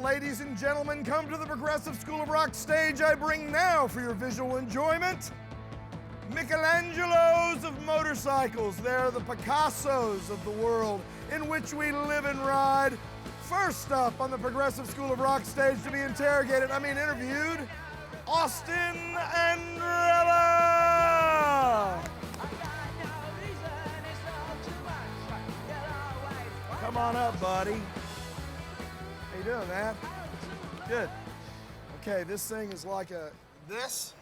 ladies and gentlemen, come to the Progressive School of Rock stage I bring now for your visual enjoyment. Michelangelos of motorcycles. They're the Picassos of the world in which we live and ride. First up on the Progressive School of Rock stage to be interrogated, interviewed, Austin Andrella. Come on up, buddy. How you doing, man? Good. Okay, this thing is like a this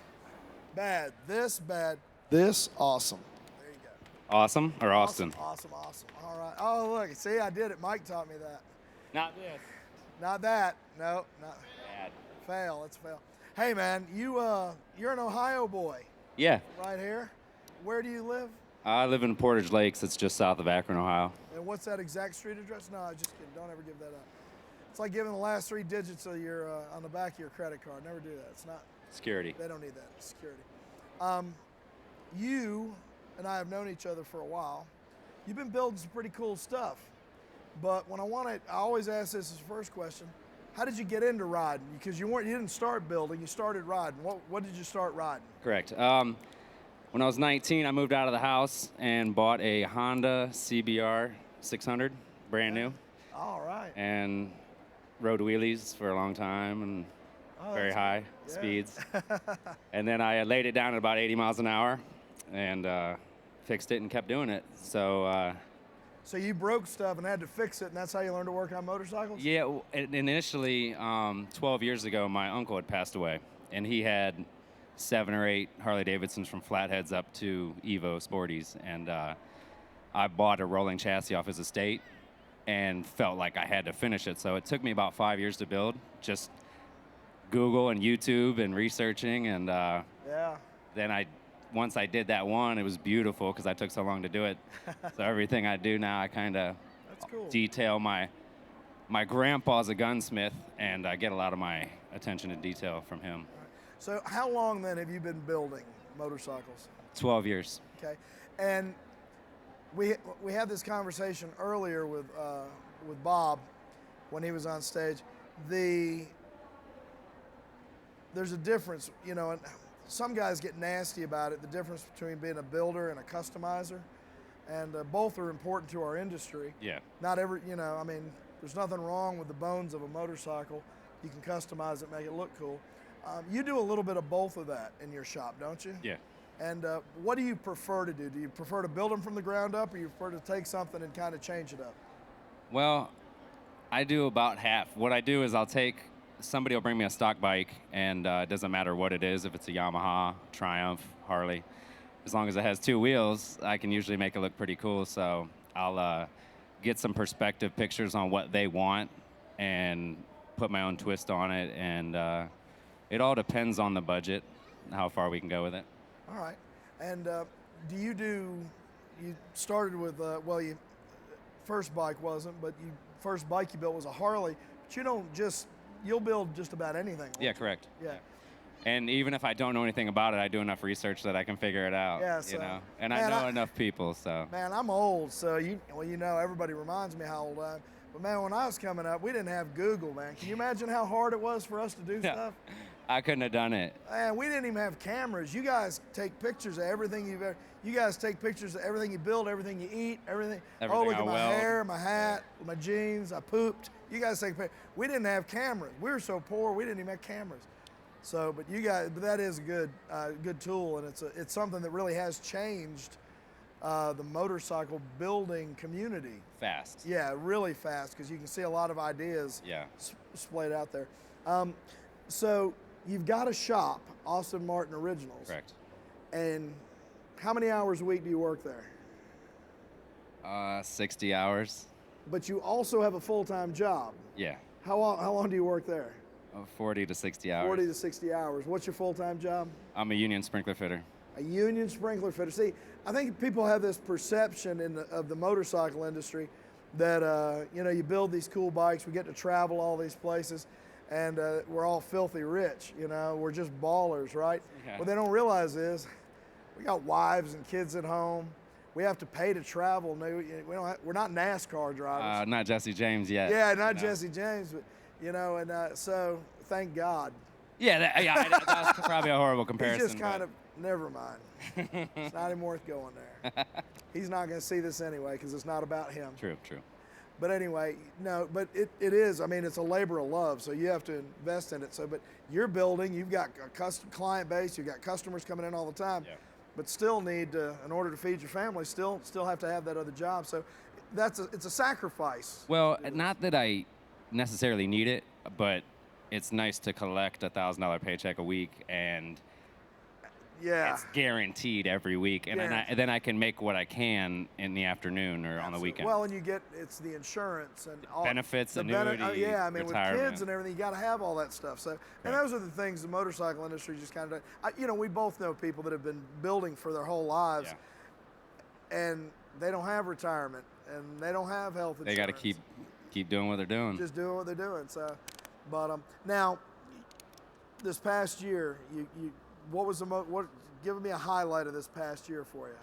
bad, this bad, this awesome. There you go. Awesome or Austin? Awesome. All right. Oh, look, see, I did it. Mike taught me that. Not this. Not that. No, not. Bad. Fail. Let's fail. Hey, man, you're an Ohio boy. Yeah. Right here. Where do you live? I live in Portage Lakes. It's just south of Akron, Ohio. And what's that exact street address? No, just kidding. Don't ever give that up. It's like giving the last 3 digits of your on the back of your credit card. Never do that. It's not. Security. They don't need that. Security. You and I have known each other for a while. You've been building some pretty cool stuff. But when I always ask this as the first question. How did you get into riding? Because you didn't start building, you started riding. What did you start riding? Correct. When I was 19, I moved out of the house and bought a Honda CBR 600, brand new. All right. And rode wheelies for a long time and very high speeds. And then I laid it down at about 80 miles an hour and fixed it and kept doing it. So you broke stuff and had to fix it, and that's how you learned to work on motorcycles? Yeah, initially, 12 years ago, my uncle had passed away, and he had 7 or 8 Harley-Davidsons from flatheads up to Evo Sporties, and I bought a rolling chassis off his estate and felt like I had to finish it. So it took me about 5 years to build, just Google and YouTube and researching, and then once I did that one, it was beautiful because I took so long to do it. So everything I do now, I kind of detail. My grandpa's a gunsmith, and I get a lot of my attention to detail from him. So how long then have you been building motorcycles? 12 years. Okay, and we had this conversation earlier with Bob when he was on stage. There's a difference, and some guys get nasty about it, the difference between being a builder and a customizer, and both are important to our industry. Yeah. Not every, there's nothing wrong with the bones of a motorcycle. You can customize it, make it look cool. You do a little bit of both of that in your shop, don't you? Yeah. And what do you prefer to do? Do you prefer to build them from the ground up, or you prefer to take something and kind of change it up? Well, I do about half. What I do is somebody will bring me a stock bike, and it doesn't matter what it is, if it's a Yamaha, Triumph, Harley. As long as it has 2 wheels, I can usually make it look pretty cool. So I'll get some perspective pictures on what they want and put my own twist on it. And it all depends on the budget, how far we can go with it. All right. And you started with, first bike wasn't, but first bike you built was a Harley, but you'll build just about anything. Yeah, correct. Yeah. And even if I don't know anything about it, I do enough research that I can figure it out. Yeah, so, And I know enough people, so. Man, I'm old, so everybody reminds me how old I am. But man, when I was coming up, we didn't have Google, man. Can you imagine how hard it was for us to do stuff? I couldn't have done it. Man, we didn't even have cameras. You guys take pictures of everything you guys take pictures of everything you build, everything you eat, everything. Oh, look at my hair, my hat, my jeans, I pooped. You guys take pictures. We didn't have cameras. We were so poor, we didn't even have cameras. So, but that is a good tool, and it's something that really has changed the motorcycle building community. Fast. Yeah, really fast, because you can see a lot of ideas splayed out there. So you've got a shop, Austin Martin Originals. Correct. And how many hours a week do you work there? 60 hours. But you also have a full-time job. Yeah. How long do you work there? 40 to 60 hours. 40 to 60 hours. What's your full-time job? I'm a union sprinkler fitter. A union sprinkler fitter. See, I think people have this perception of the motorcycle industry that, you build these cool bikes, we get to travel all these places, and we're all filthy rich, we're just ballers, right? Yeah. What they don't realize is we got wives and kids at home. We have to pay to travel. We're not NASCAR drivers. Not Jesse James yet. Yeah, not Jesse James, but You know, and so thank God. Yeah, that was probably a horrible comparison. He's just kind of, never mind. It's not even worth going there. He's not going to see this anyway because it's not about him. True. But anyway, no, but it is. I mean, it's a labor of love, so you have to invest in it. So, but you're building, you've got a custom client base, you've got customers coming in all the time, but still need to, in order to feed your family, still have to have that other job. So it's a sacrifice. Well, not that I necessarily need it, but it's nice to collect $1,000 paycheck a week, and it's guaranteed every week, and then I can make what I can in the afternoon or on the weekend. Well, and it's the insurance and all benefits, annuity, I mean, with retirement. kids and everything, you got to have all that stuff. So, and those are the things the motorcycle industry just kind of, we both know people that have been building for their whole lives, and they don't have retirement, and they don't have health insurance. They got to keep doing what they're doing. Just doing what they're doing. So, but now, this past year, what was give me a highlight of this past year for you?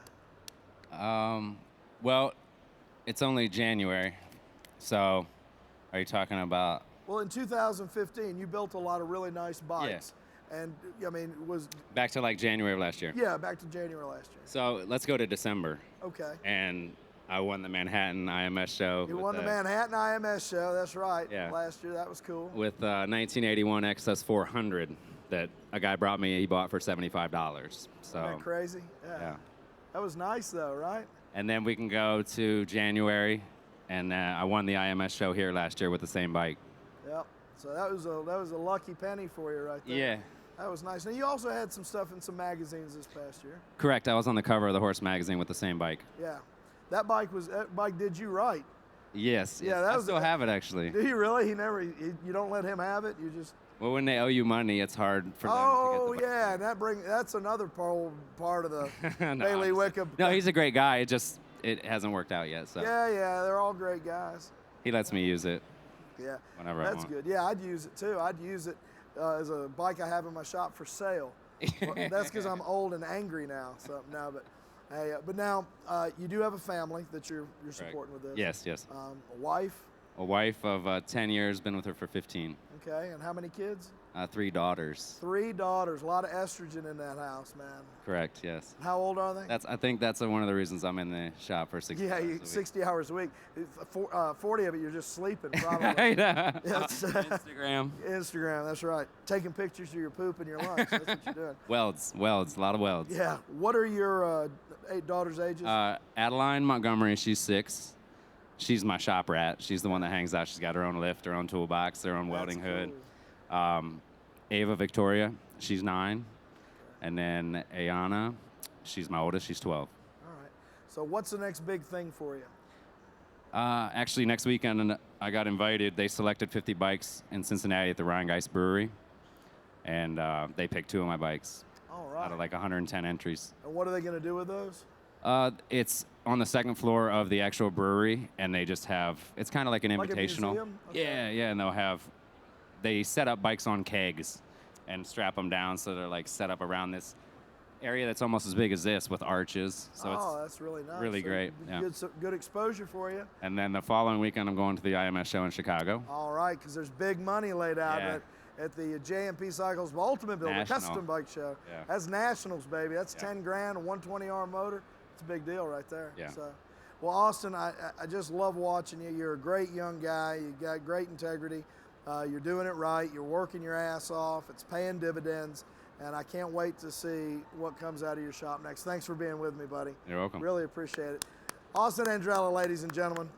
Well, it's only January, so are you talking about? Well, in 2015, you built a lot of really nice bikes. And, I mean, back to like January of last year. Yeah, back to January last year. So let's go to December. Okay. And I won the Manhattan IMS show. You won the Manhattan IMS show, that's right. Yeah. Last year, that was cool. With 1981 XS 400 that a guy brought me, he bought for $75. So. Isn't that crazy? Yeah. That was nice though, right? And then we can go to January, and I won the IMS show here last year with the same bike. Yep. So that was a lucky penny for you right there. Yeah. That was nice. Now you also had some stuff in some magazines this past year. Correct. I was on the cover of the Horse magazine with the same bike. Yeah. That bike did you right. Yes. Yeah. I still have it actually. Do you really? You don't let him have it. You just. Well, when they owe you money, it's hard for them to get the bike. And that's another part of the Bailey Wickham. No, he's a great guy. It hasn't worked out yet. So. Yeah, they're all great guys. He lets me use it. Yeah. Whenever I want. That's good. Yeah, I'd use it too. I'd use it as a bike I have in my shop for sale. That's because I'm old and angry now. So no, but now you do have a family that you're supporting with this. Yes. A wife. A wife of 10 years. Been with her for 15. Okay, and how many kids? 3 daughters. 3 daughters. A lot of estrogen in that house, man. Correct. Yes. How old are they? I think that's one of the reasons I'm in the shop for 60 hours a week. 60 hours a week. 40 of it, you're just sleeping, probably. I know. Instagram. Instagram, that's right. Taking pictures of your poop and your lunch. That's what you're doing. Welds, a lot of welds. Yeah. What are your 8 daughters' ages? Adeline Montgomery, she's 6. She's my shop rat. She's the one that hangs out. She's got her own lift, her own toolbox, her own welding hood. Ava Victoria, she's 9. And then Ayana, she's my oldest. She's 12. All right. So what's the next big thing for you? Actually, next weekend, I got invited. They selected 50 bikes in Cincinnati at the Rheingeist Brewery. And they picked 2 of my bikes. All right. Out of like 110 entries. And what are they going to do with those? It's on the 2nd floor of the actual brewery, and they just have, it's kind of like an invitational. Like a museum? Okay. Yeah, and they set up bikes on kegs and strap them down so they're like set up around this area that's almost as big as this with arches. So that's really nice. Really great. Yeah. Good exposure for you. And then the following weekend, I'm going to the IMS show in Chicago. All right, because there's big money laid out at the JMP Cycles Ultimate Builder Custom Bike Show. Yeah. That's nationals, baby. That's 10 grand, a 120R motor. It's a big deal right there. Yeah. So, well, Austin, I just love watching you. You're a great young guy. You got great integrity. You're doing it right. You're working your ass off. It's paying dividends. And I can't wait to see what comes out of your shop next. Thanks for being with me, buddy. You're welcome. Really appreciate it. Austin Andrella, ladies and gentlemen.